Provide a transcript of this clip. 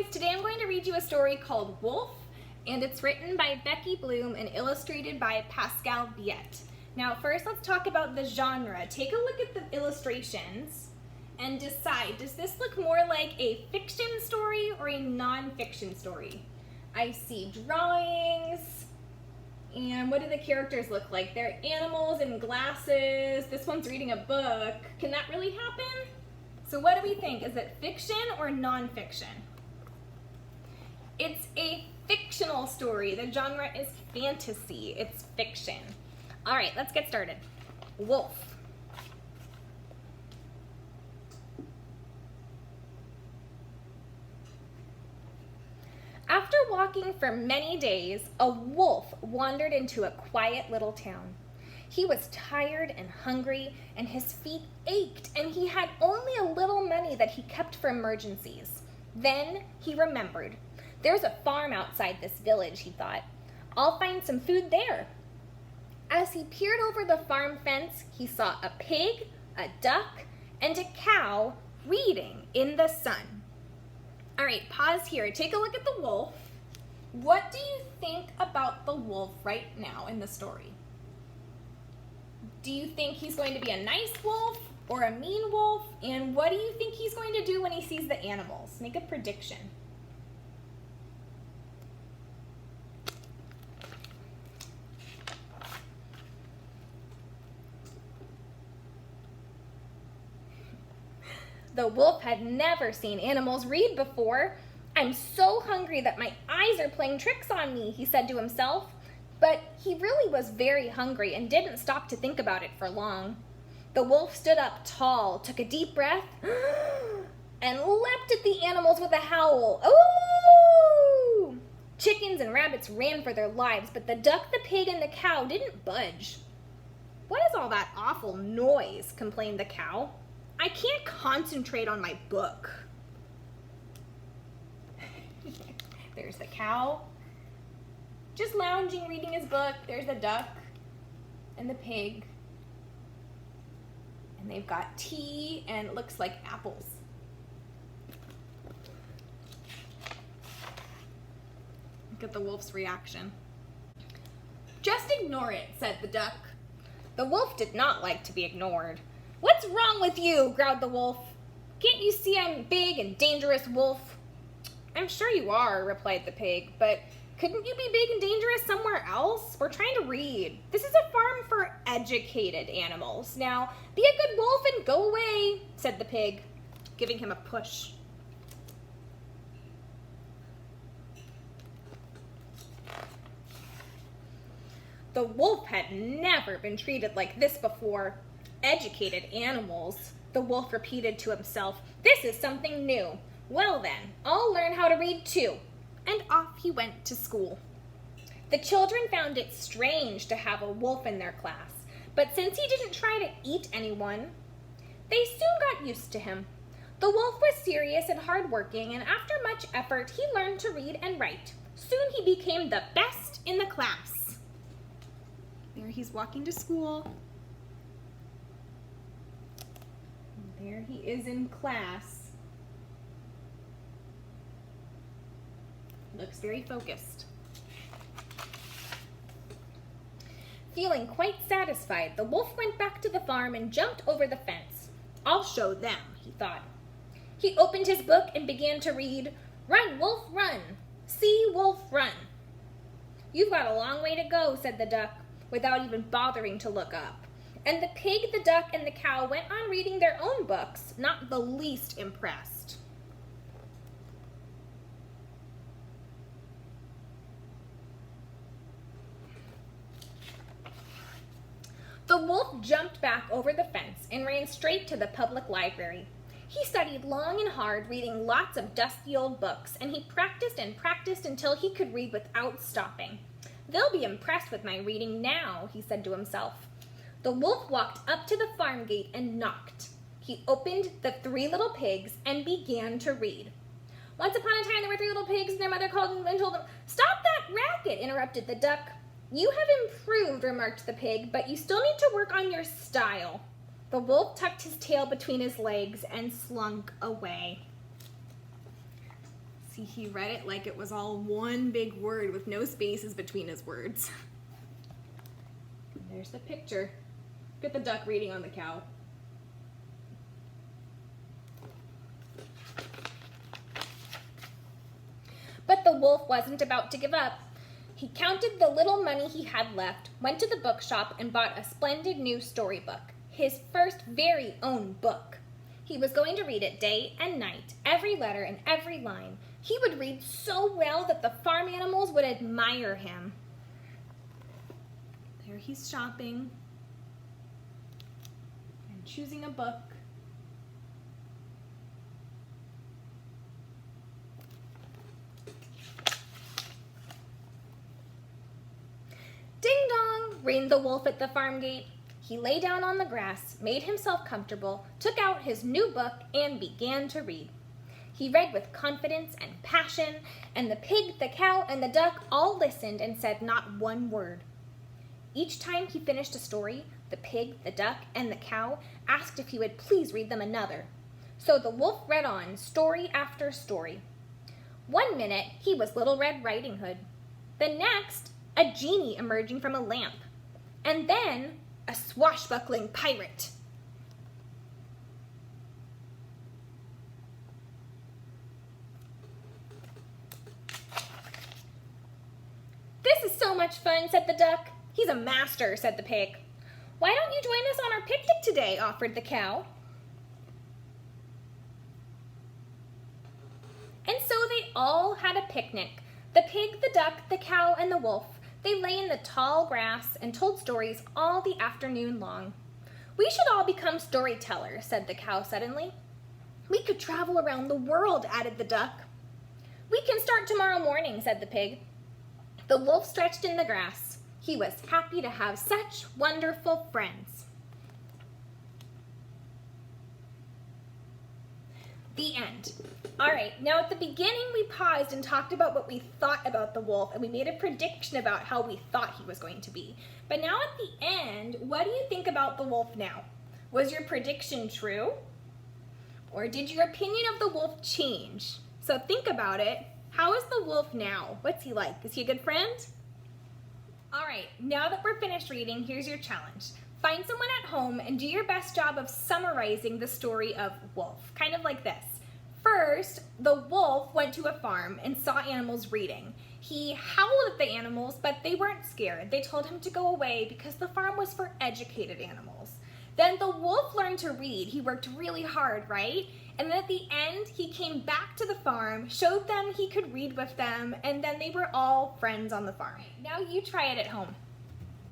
guys, today I'm going to read you a story called Wolf, and it's written by Becky Bloom and illustrated by Pascal. Now first let's talk about the genre. Take a look at the illustrations and decide, does this look more like a fiction story or a non-fiction story? I see drawings, and what do the characters look like? They're animals in glasses. This one's reading a book. Can that really happen? So what do we think? Is it fiction or non-fiction? It's a fictional story. The genre is fantasy. It's fiction. All right, let's get started. Wolf. After walking for many days, a wolf wandered into a quiet little town. He was tired and hungry, and his feet ached, and he had only a little money that he kept for emergencies. Then he remembered. There's a farm outside this village, he thought. I'll find some food there. As he peered over the farm fence, he saw a pig, a duck, and a cow reading in the sun. All right, pause here. Take a look at the wolf. What do you think about the wolf right now in the story? Do you think he's going to be a nice wolf or a mean wolf? And what do you think he's going to do when he sees the animals? Make a prediction. The wolf had never seen animals read before. I'm so hungry that my eyes are playing tricks on me, he said to himself. But he really was very hungry and didn't stop to think about it for long. The wolf stood up tall, took a deep breath, and leapt at the animals with a howl. Ooh! Chickens and rabbits ran for their lives, but the duck, the pig, and the cow didn't budge. What is all that awful noise? Complained the cow. I can't concentrate on my book. There's the cow, just lounging, reading his book. There's the duck and the pig. And they've got tea and it looks like apples. Look at the wolf's reaction. Just ignore it, said the duck. The wolf did not like to be ignored. What's wrong with you? Growled the wolf. Can't you see I'm big and dangerous, wolf? I'm sure you are, replied the pig, but couldn't you be big and dangerous somewhere else? We're trying to read. This is a farm for educated animals. Now, be a good wolf and go away, said the pig, giving him a push. The wolf had never been treated like this before. Educated animals, the wolf repeated to himself. This is something new. Well then, I'll learn how to read too. And off he went to school. The children found it strange to have a wolf in their class, but since he didn't try to eat anyone, they soon got used to him. The wolf was serious and hardworking, and after much effort, he learned to read and write. Soon he became the best in the class. There he's walking to school. There he is in class. Looks very focused. Feeling quite satisfied, the wolf went back to the farm and jumped over the fence. I'll show them, he thought. He opened his book and began to read, Run, wolf, run. See, wolf, run. You've got a long way to go, said the duck, without even bothering to look up. And the pig, the duck, and the cow went on reading their own books, not the least impressed. The wolf jumped back over the fence and ran straight to the public library. He studied long and hard, reading lots of dusty old books, and he practiced and practiced until he could read without stopping. They'll be impressed with my reading now, he said to himself. The wolf walked up to the farm gate and knocked. He opened the 3 little pigs and began to read. Once upon a time there were 3 little pigs, and their mother called them and told them, Stop that racket, interrupted the duck. You have improved, remarked the pig, but you still need to work on your style. The wolf tucked his tail between his legs and slunk away. See, he read it like it was all one big word with no spaces between his words. There's the picture. Look at the duck reading on the cow. But the wolf wasn't about to give up. He counted the little money he had left, went to the bookshop, and bought a splendid new storybook, his first very own book. He was going to read it day and night, every letter and every line. He would read so well that the farm animals would admire him. There he's shopping and choosing a book. Ding dong, rang the wolf at the farm gate. He lay down on the grass, made himself comfortable, took out his new book, and began to read. He read with confidence and passion, and the pig, the cow, and the duck all listened and said not one word. Each time he finished a story, the pig, the duck, and the cow asked if he would please read them another. So the wolf read on, story after story. One minute, he was Little Red Riding Hood. The next, a genie emerging from a lamp. And then, a swashbuckling pirate. This is so much fun, said the duck. He's a master, said the pig. Why don't you join us on our picnic today, offered the cow. And so they all had a picnic. The pig, the duck, the cow, and the wolf. They lay in the tall grass and told stories all the afternoon long. We should all become storytellers, said the cow suddenly. We could travel around the world, added the duck. We can start tomorrow morning, said the pig. The wolf stretched in the grass. He was happy to have such wonderful friends. The end. All right, now at the beginning we paused and talked about what we thought about the wolf, and we made a prediction about how we thought he was going to be. But now at the end, what do you think about the wolf now? Was your prediction true? Or did your opinion of the wolf change? So think about it. How is the wolf now? What's he like? Is he a good friend? All right, now that we're finished reading, here's your challenge. Find someone at home and do your best job of summarizing the story of Wolf, kind of like this. First, the wolf went to a farm and saw animals reading. He howled at the animals, but they weren't scared. They told him to go away because the farm was for educated animals. Then the wolf learned to read. He worked really hard, right? And then at the end, he came back to the farm, showed them he could read with them, and then they were all friends on the farm. Now you try it at home.